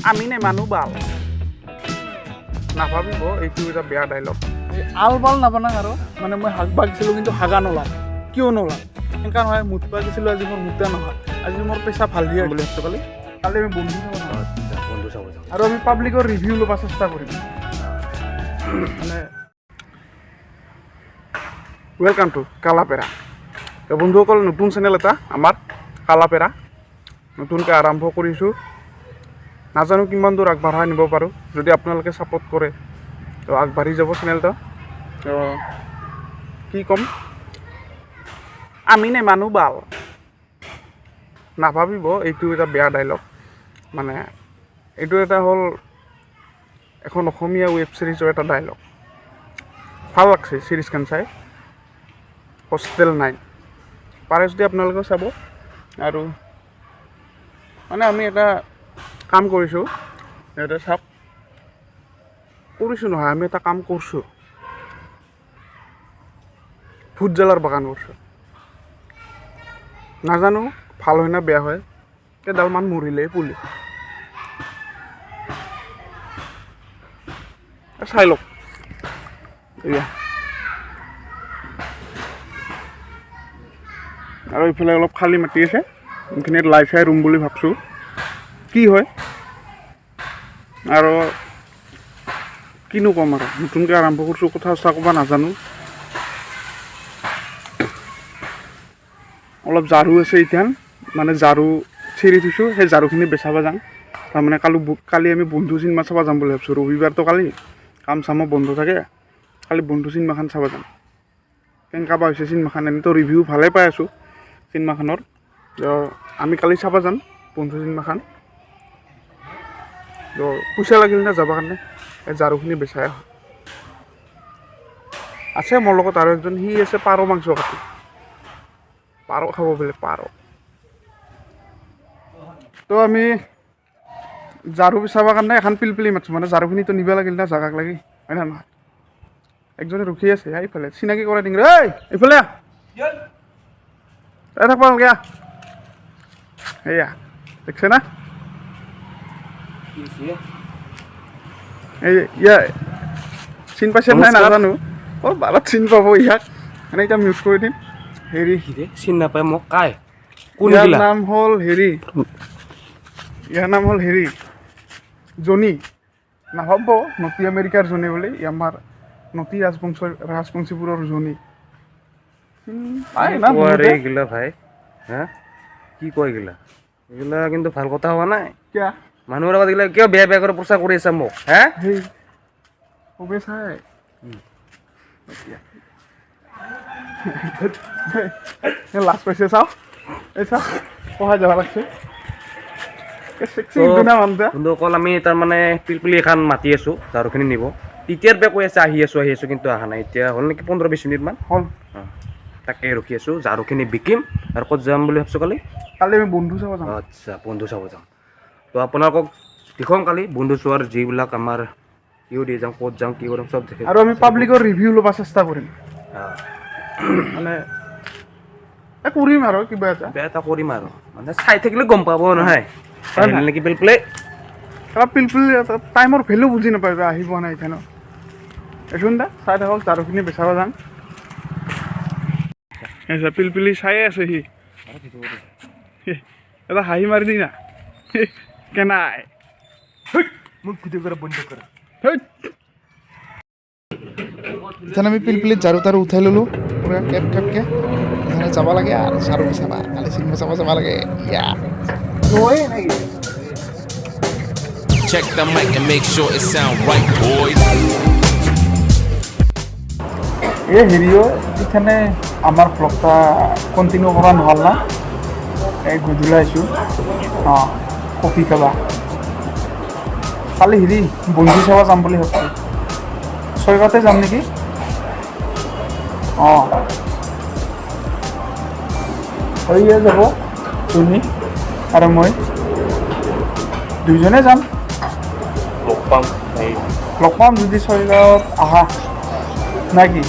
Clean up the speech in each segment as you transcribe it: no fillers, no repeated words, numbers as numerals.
আমি নে মানুহ বাল নাভাবিব এইটো এটা বেয়া ডাইলগ আল বাল নাবানাক আৰু মানে মই হাগ বাগিছিলোঁ কিন্তু হাগা নোলাম কিয় নোলাম এনেকুৱা নহয় মুঠ বাগিছিলোঁ আজি মোৰ মুঠা নহয় আজি মোৰ পেচা ভাল দিয়ে বুলি ভাবিছোঁ কালি কালি আমি বন্ধু চাব যাম আৰু আমি পাব্লিকৰ ৰিভিউ ল'ব চেষ্টা কৰিম মানে ৱেলকাম টু কালাপেৰা বন্ধুসকল নতুন চেনেল এটা আমাৰ কালাপেৰা নতুনকৈ আৰম্ভ কৰিছোঁ নাজানো কিমান দূৰ আগবঢ়াই নিব পাৰোঁ যদি আপোনালোকে ছাপোৰ্ট কৰে তো আগবাঢ়ি যাব চেনেলটো তো কি ক'ম আমি নে মানুহ বাল নাভাবিব এইটো এটা বেয়া ডাইলগ মানে এইটো এটা হ'ল এখন অসমীয়া ৱেব ছিৰিজৰ এটা ডাইলগ ভাল লাগছে ছিৰিজখন চাই হোষ্টেল 9 পাৰে যদি আপোনালোকে চাব আৰু মানে আমি এটা কাম কৰিছোঁ এটা চাওক কৰিছোঁ নহয় আমি এটা কাম কৰিছোঁ ভোট জ্বালাৰ বাগান কৰিছোঁ নাজানো ভাল হয় না বেয়া হয় কেইডালমান মৰিলেই পুলি চাই লওক এয়া আৰু এইফালে অলপ খালী মাটি আছে এইখিনিত লাই চাই ৰুম বুলি ভাবছোঁ কি হয় আৰু কিনো ক'ম আৰু নতুনকৈ আৰম্ভ কৰিছোঁ কথা চথা ক'ব নাজানো অলপ ঝাৰু আছে এতিয়া মানে ঝাৰু চিৰি থৈছোঁ সেই ঝাৰুখিনি বেচাব যাম তাৰমানে কালি আমি বন্ধু চিনেমা চাব যাম বুলি ভাবিছোঁ ৰবিবাৰটো কালি কাম চামো বন্ধ থাকে কালি বন্ধু চিনেমাখন চাব যাম কেনেকুৱা বা হৈছে চিনেমাখন এনেতো ৰিভিউ ভালেই পাই আছোঁ চিনেমাখনৰ আমি কালি চাব যাম বন্ধু চিনেমাখন তো পইচা লাগিল না যাবৰ কাৰণে এই ঝাৰুখিনি বেচাই আছে মোৰ লগত আৰু একজন সি আছে পাৰ মাংস কাটি পাৰ খাব বোলে পাৰ তো আমি ঝাৰু বেচাবৰ কাৰণে এখন পিলপিলি মাতিছোঁ মানে ঝাৰুখিনিতো নিব লাগিল না জাগাক লাগি হয় না নহয় একজনে ৰখি আছে এইফালে চিনাকি কৰাই দিম ঐ এইফালে থাকব নালগে এয়া দেখছে না এই ইয়া চিন পাইছে নাই নাজানো বাৰত চিন পাব ইয়াক মানে এতিয়া মিউট কৰি দিম হেৰি চিন নাপায় মোক কাই ইয়াৰ নাম হ'ল হেৰি জনি নাভাব নটি আমেৰিকাৰ জনি বুলি আমাৰ নটি ৰাজবংশীপুৰৰ জনি এইগিলা ভাই হা কি কয় এইগিলা এইগিলা কিন্তু ভাল কথা হোৱা নাই কিয় মানুহৰ আগত এইগিলা কিয় বেয়া বেয়া কৰি প্ৰচাৰ কৰি আছে মোক হা সেই খুবেই চাই লাজ পাইছে চাওঁ এই চাওঁ পঢ়াই যাব লাগছে অকল আমি তাৰমানে পিলপিলি এখন মাতি আছোঁ ঝাৰুখিনি নিব তেতিয়াৰ পৰা কৈ আছে আহি আছোঁ কিন্তু অহা নাই এতিয়া হ'ল নেকি 15-20 মিনিটমান হ'ল তাকে ৰখি আছোঁ ঝাৰুখিনি বিকিম আৰু ক'ত যাম বুলি ভাবিছোঁ কালি আমি বন্ধু চাব যাম আচ্ছা বন্ধু চাব যাম তো আপোনালোকক দেখুৱাম কালি বন্ধু চোৱাৰ যিবিলাক আমাৰ কিয় দি যাম ক'ত যাম কি কৰিম চব দেখিম আৰু আমি পাব্লিকৰ ৰিভিউ ল'ব চেষ্টা কৰিম মানে কৰিম আৰু কিবা এটা কৰিম আৰু মানে চাই থাকিলে গম পাব নহয় নেকি পিলপিলি টাইমৰ ভেলু বুজি নাপায় আহি পোৱা নাই এতিয়া ন এইচোন দা চাই থাকক ঝাৰুখিনি বেচাব যাম পিলপিলি চায়ে আছে সি এটা হাঁহি মাৰি দি না কেনাই মোক ভিডিঅ' কৰা বন্ধ কৰা এতিয়া আমি পিলপিলিত ঝাৰু তাৰু উঠাই ল'লোঁ পুৰা কেপকৈ যাব লাগে আৰু ঝাৰু বিচাবা কালি চিনেমা চাব যাব লাগে Check the mic and make sure it sound right, boys. এই হেৰিও এখানে আমাৰ ব্লগটা কণ্টিনিউ কৰা নহ'ল না এই গধূলি আহিছোঁ কফি খাবা কালি হেৰি বন্ধু চাব যাম বুলি ভাবিছোঁ 6 যাম নেকি হৈয়ে যাব তুমি আৰু মই দুইজনে যাম লগ পাম যদি 6 আহা নাকি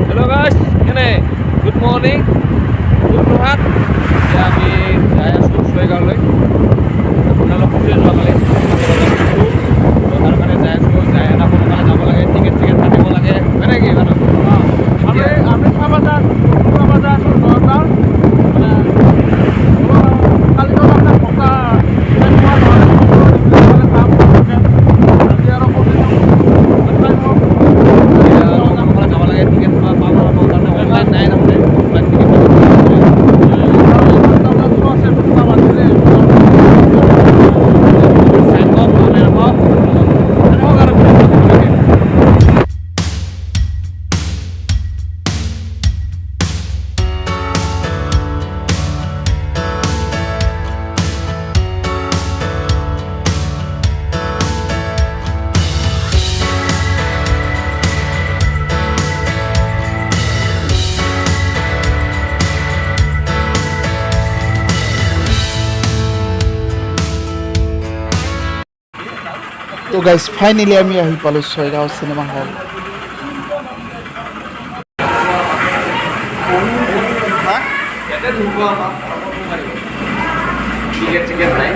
Hello guys, ini good morning. Morning, good প্ৰভাত। এতিয়া আমি যাই আছোঁ ছয়গাঁৱলৈ। আপোনালোক খুচৰি যোৱা কালি তাৰ কাৰণে যাই আছোঁ। যাই এটা সোনকালে যাব লাগে, টিকেট কাটিব লাগে, হয় নেকি মানুহ? আমি চাব যাই আছোঁ 9টাৰ মানে কালিতো আপোনাৰ পকা যাব লাগে, টিকেট পাব কাৰণে অনলাইন নাই তাৰমানে, অনলাইন টিকেট তো গাইজ ফাইনেলি আমি আহি পালোঁ ছয়গাঁও চিনেমা হল। টিকেট নাই।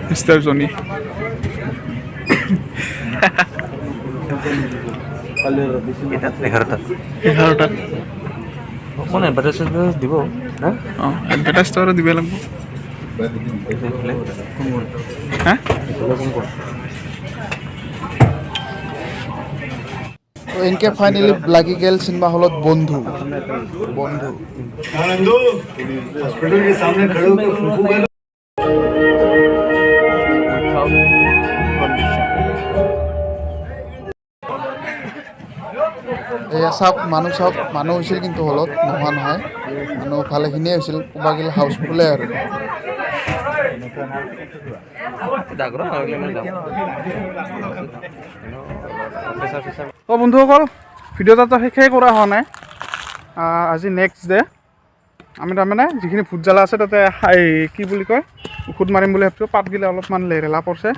মিষ্টাৰ জনি এঘাৰটাত 11টাত মানে এডভাৰটাইজ দিব না? অঁ এডভাৰটাইজটো আৰু দিব লাগিব। হা তো এনেকৈ ফাইনেলি লাগি গেল চিনেমা হলত বন্ধু। आनंदो हॉस्पिटल के सामने खड़े होकर फूफू का এয়া চাওক মানুহ হৈছিল কিন্তু হলত নোহোৱা নহয়, মানুহ ভালেখিনিয়ে হৈছিল, ক'বাগিলা হাউচফুলে আৰু। তো বন্ধুসকল, ভিডিঅ'টো শেষেই কৰা হোৱা নাই। আজি নেক্সট ডে আমি তাৰমানে যিখিনি ভোট জ্বালা আছে তাতে কি বুলি কয় ঔষধ মাৰিম বুলি ভাবিছোঁ। পাতগিলা অলপমান লেৰেলা পৰিছে,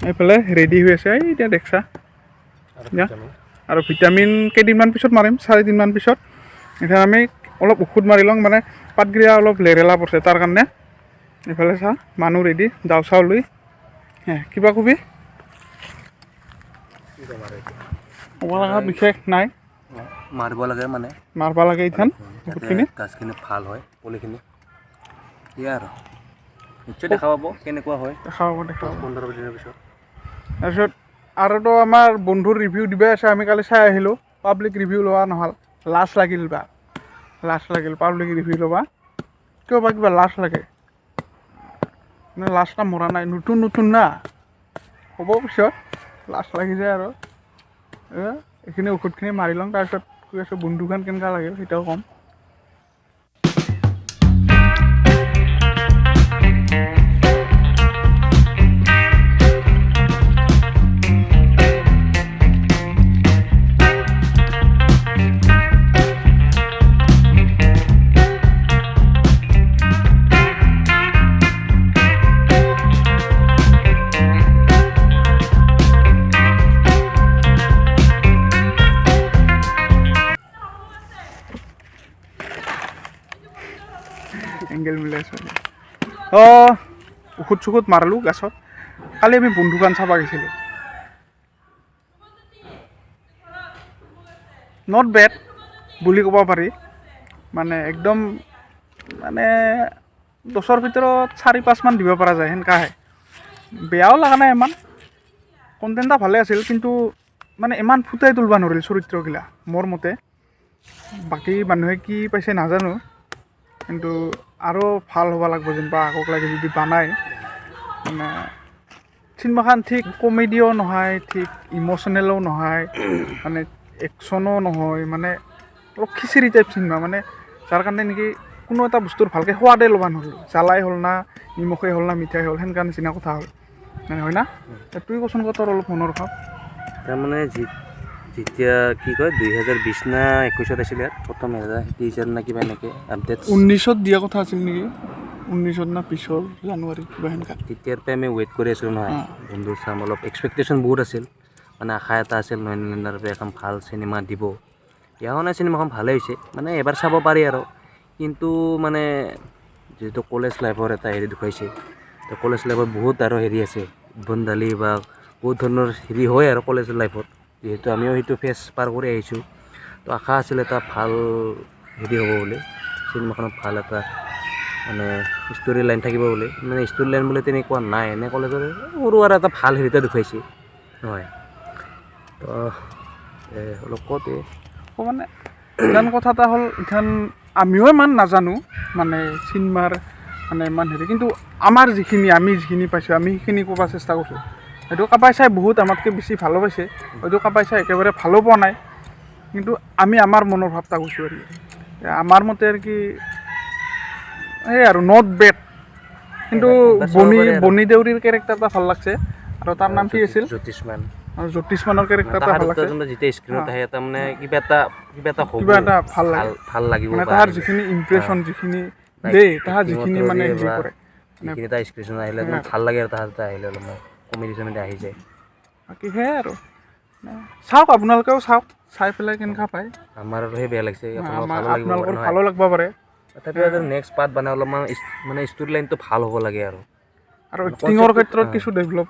এইফালে ৰেডি হৈ আছে, এই এতিয়া দেখছা আৰু ভিটামিন কেইদিনমান পিছত মাৰিম, 4 দিনমান পিছত। এতিয়া আমি অলপ ঔষধ মাৰি লওঁ, মানে পাতগিলা অলপ লেৰেলা পৰিছে তাৰ কাৰণে। এইফালে চা মানুহ ৰেডি, যাওঁ চাওঁ লৈ কিবা কবি ক'ব লগা বিশেষ নাই। মাৰিব লাগে মানে মাৰিব লাগে ইথান ঔষধখিনি, গাছখিনি ভাল হয়, পুলিখিনি সেয়া আৰু নিশ্চয় দেখা পাব কেনেকুৱা হয় দেখা পাব 15 দিনৰ পিছত। তাৰপিছত আৰুতো আমাৰ বন্ধুৰ ৰিভিউ দিবই আছে। আমি কালি চাই আহিলোঁ, পাব্লিক ৰিভিউ লোৱা নহ'ল, লাজ লাগিল পাব্লিক ৰিভিউ ল'বা। কিয় বা কিবা লাজ লাগে, মানে লাজটা মৰা নাই, নতুন না হ'ব পিছত লাজ লাগি যায় আৰু। এইখিনি ঔষধখিনি মাৰি লওঁ, তাৰপিছত কৈ আছোঁ বন্ধুখন কেনেকুৱা লাগে সেইটাও ক'ম। এংগেল মিলাইছোঁ ঔষধ চৌষধ মাৰিলোঁ গাছত। কালি আমি বন্ধুকান চাব গৈছিলোঁ, নট বেড বুলি ক'ব পাৰি। মানে একদম মানে 10ৰ ভিতৰত 4-5 মান দিব পৰা যায়, সেনেকাহে। বেয়াও লগা নাই ইমান, কণ্টেণ্টটা ভালে আছিল, কিন্তু মানে ইমান ফুটাই তুলিব নোৱাৰিল চৰিত্ৰগিলা মোৰ মতে। বাকী মানুহে কি পাইছে নাজানো, কিন্তু আৰু ভাল হ'ব লাগিব যেনিবা আগক লাগে যদি বানায়। মানে চিনেমাখন ঠিক কমেডিও নহয়, ঠিক ইম'চনেলো নহয়, মানে একশ্যনো নহয়, মানে অলপ খিচিৰি টাইপ চিনেমা, মানে যাৰ কাৰণে নেকি কোনো এটা বস্তুৰ ভালকৈ সোৱাদে ল'ব নোৱাৰিল। জ্বালাই হ'ল না নিমখেই হ'ল না মিঠাই হ'ল, সেনেকুৱা নিচিনা কথা হ'ল, মানে হয় না? তুই কচোন তোৰ অলপ মনৰ ভাৱ। তাৰমানে যেতিয়া কি কয় 2020 না 21 আছিলে প্ৰথম 2023 না কিবা এনেকৈ আপডেট 19ত দিয়া কথা আছিল নেকি 19ত না পিছৰ জানুৱাৰী কিবা সেনেকা তেতিয়াৰ পৰা আমি ৱেইট কৰি আছিলোঁ নহয় বন্ধু চাম অলপ এক্সপেক্টেশ্যন বহুত আছিল মানে আশা এটা আছিল নয়নদাৰ পৰা এখন ভাল চিনেমা দিব ইয়াও নাই চিনেমাখন ভালেই হৈছে মানে এবাৰ চাব পাৰি আৰু কিন্তু মানে যিহেতু কলেজ লাইফৰ এটা হেৰি দেখুৱাইছে তো কলেজ লাইফত বহুত আৰু হেৰি আছে উদ্ভণ্ডালি বা বহুত ধৰণৰ হেৰি হয় আৰু কলেজ লাইফত যিহেতু আমিও সেইটো ফেজ পাৰ কৰি আহিছোঁ তো আশা আছিল এটা ভাল হেৰি হ'ব বুলি চিনেমাখনত ভাল এটা মানে ষ্টৰি লাইন থাকিব বুলি মানে ষ্টৰি লাইন বুলি তেনেকুৱা নাই এনে কলেজৰ সৰু আৰু এটা ভাল হেৰিটা দেখুৱাইছে নহয় তো অলপ কওঁতে মানে ইমান কথা এটা হ'ল ইখান আমিও ইমান নাজানো মানে চিনেমাৰ মানে ইমান হেৰি কিন্তু আমি যিখিনি পাইছোঁ আমি সেইখিনি ক'ব চেষ্টা কৰিছোঁ হয়তো কাবাই চাই বহুত আমাতকৈ বেছি ভালো পাইছে হয়তো কাবাই চাই একেবাৰে ভালো পোৱা নাই কিন্তু আমি আমাৰ মনৰ ভাৱটা কৈছোঁ আৰু আমাৰ মতে আৰু কি এই আৰু নট বেড কিন্তু বনি দেউৰীৰ কেৰেক্টাৰটা ভাল লাগছে আৰু তাৰ নাম কি আছিল জ্যোতিষমান আৰু জ্যোতিষমানৰ কেৰেক্টাৰটা ভাল লাগছে যেতিয়া স্ক্ৰীণত আহে তাৰমানে কিবা এটা ভাল লাগে ভাল লাগিব মানে তাৰ যিখিনি ইমপ্ৰেশ্যন যিখিনি দেই তাহাৰ যিখিনি মানে হেৰি কৰে যিখিনি তাৰ এক্সপ্ৰেশ্যন আহিলে ভাল লাগে আৰু তাহাঁতে আহিলে অলপমান কমেডি চমেডি আহি যায় বাকী সেয়াই আৰু চাওক আপোনালোকেও চাওক চাই পেলাই কেনেকুৱা পায় আমাৰ আৰু সেই বেয়া লাগিছে আপোনালোকৰ ভালো লাগিব পাৰে তথাপিও নেক্সট পাৰ্ট বনাই অলপমান মানে ষ্টৰি লাইনটো ভাল হ'ব লাগে আৰু এক্টিঙৰ ক্ষেত্ৰত কিছু ডেভেলপ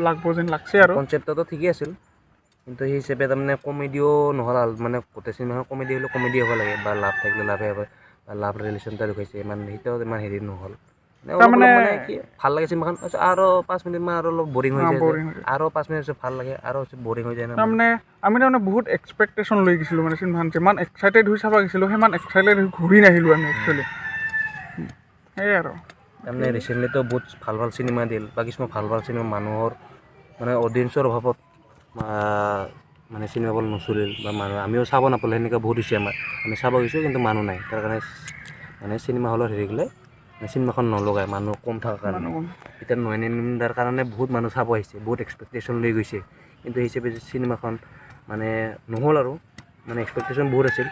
লাগব যেন লাগছে আৰু কনচেপ্টটো ঠিকেই আছিল কিন্তু সেই হিচাপে তাৰমানে কমেডিও নহ'ল মানে গোটেই চিনেমাখন কমেডি হ'লেও কমেডি হ'ব লাগে বা লাভ থাকিলে লাভে হ'ব বা লাভ ৰিলেশ্যন এটা দেখুৱাইছে ইমান সেইটাও ইমান হেৰি নহ'ল তাৰমানে কি ভাল লাগে চিনেমাখন আৰু 5 মিনিটমান আৰু অলপ বৰিং হৈ যায় আৰু 5 মিনিট পিছত ভাল লাগে আৰু বৰিং হৈ যায় তাৰমানে আমি তাৰমানে বহুত এক্সপেক্টেশ্যন লৈ গৈছিলোঁ মানে চিনেমাখন যিমান এক্সাইটেড হৈ চাব গৈছিলোঁ সিমান এক্সাইটেড হৈ ঘূৰি নাহিলোঁ আমি একচুৱেলি সেয়াই আৰু তাৰমানে ৰিচেণ্টলিতো বহুত ভাল ভাল চিনেমা দিল বা কিছুমান ভাল ভাল চিনেমা মানুহৰ মানে অডিয়েঞ্চৰ অভাৱত মানে চিনেমা বল নচলিল বা মানুহ আমিও চাব নাপালোঁ সেনেকুৱা বহুত হৈছে আমি চাব গৈছোঁ কিন্তু মানুহ নাই তাৰ কাৰণে মানে চিনেমা হলত হেৰি গ'লে চিনেমাখন নলগায় মানুহ কম থকাৰ কাৰণে এতিয়া নয়নদাৰ কাৰণে বহুত মানুহ চাব আহিছে বহুত এক্সপেক্টেশ্যন লৈ গৈছে কিন্তু সেই হিচাপে চিনেমাখন মানে নহ'ল আৰু মানে এক্সপেক্টেশ্যন বহুত আছিল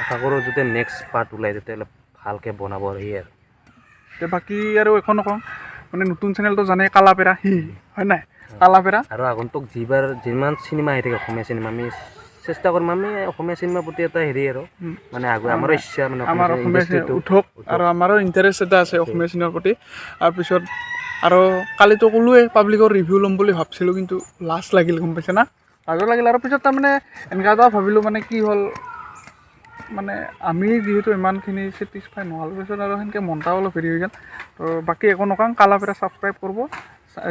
আশা কৰোঁ যাতে নেক্সট পাৰ্ট ওলায় তেতিয়াহ'লে ভালকৈ বনাব আৰু সেয়ে আৰু বাকী আৰু এখন নকওঁ মানে নতুন চেনেলটো জানে কালাপেৰা হয় নাই কালাপেৰা আৰু আগন্তুক যিমান চিনেমা আহি থাকে অসমীয়া চিনেমা আমি চেষ্টা কৰিম আমি অসমীয়া চিনেমাৰ প্ৰতি এটা হেৰি আৰু মানে আমাৰো ইচ্ছা মানে আমাৰ অসমীয়া চিনেমা উঠক আৰু আমাৰো ইণ্টাৰেষ্ট এটা আছে অসমীয়া চিনেমাৰ প্ৰতি তাৰপিছত আৰু কালিতো ক'লোৱেই পাব্লিকৰ ৰিভিউ ল'ম বুলি ভাবছিলোঁ কিন্তু লাজ লাগিল গম পাইছে না লাজো লাগিল আৰু পিছত তাৰমানে এনেকুৱা এটা ভাবিলোঁ মানে কি হ'ল মানে আমি যিহেতু ইমানখিনি ছেটিছফাই নহ'লোঁ পিছত আৰু সেনেকৈ মনটাও অলপ হেৰি হৈ গ'ল তো বাকী একো নকওঁ কালাপেৰা ছাবস্ক্ৰাইব কৰিব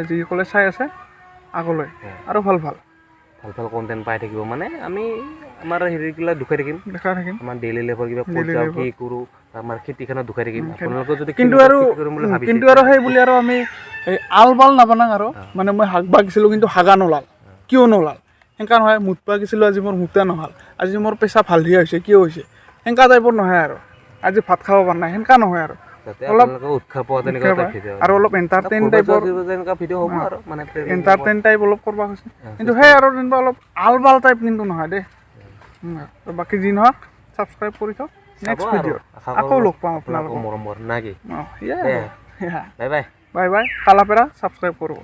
যিসকলে চাই আছে আগলৈ আৰু ভাল কণ্টেণ্ট পাই থাকিব মানে আমি আমাৰ হেৰিবিলাক দেখাই থাকিম আমাৰ ডেইলি লাইফৰ কিবা কি কৰোঁ আমাৰ খেতিখনত দেখাই থাকিম আপোনালোকৰ যদি কিন্তু আৰু সেই বুলি আৰু আমি এই আলবাল নাবনাং আৰু মানে মই হাগ বাগিছিলোঁ কিন্তু হাগা নোলাল কিয় নোলাল সেনেকুৱা নহয় মুঠ পাগিছিলোঁ আজি মোৰ মুঠা নহ'ল আজি মোৰ পেচা ভাল দিয়া হৈছে কিয় হৈছে সেনেকুৱা টাইপৰ নহয় আৰু আজি ভাত খাব পৰা নাই সেনেকুৱা নহয় আৰু অলপ উৎসাহ পোৱা তেনেকুৱা আৰু অলপ এণ্টাৰটেইন টাইপৰ ভিডিঅ' হ'ব আৰু মানে এণ্টাৰটেইন টাইপ অলপ কৰিব হৈছে কিন্তু সেই আৰু যেনিবা অলপ আলবাল টাইপ কিন্তু নহয় দেই বাকী যি নহওক ছাবস্ক্ৰাইব কৰি থওক নেক্সট ভিডিঅ' আকৌ লগ পাম আপোনালোকক মৰমৰ না কি বাই বাই বাই কালাপেৰা ছাবস্ক্ৰাইব কৰিব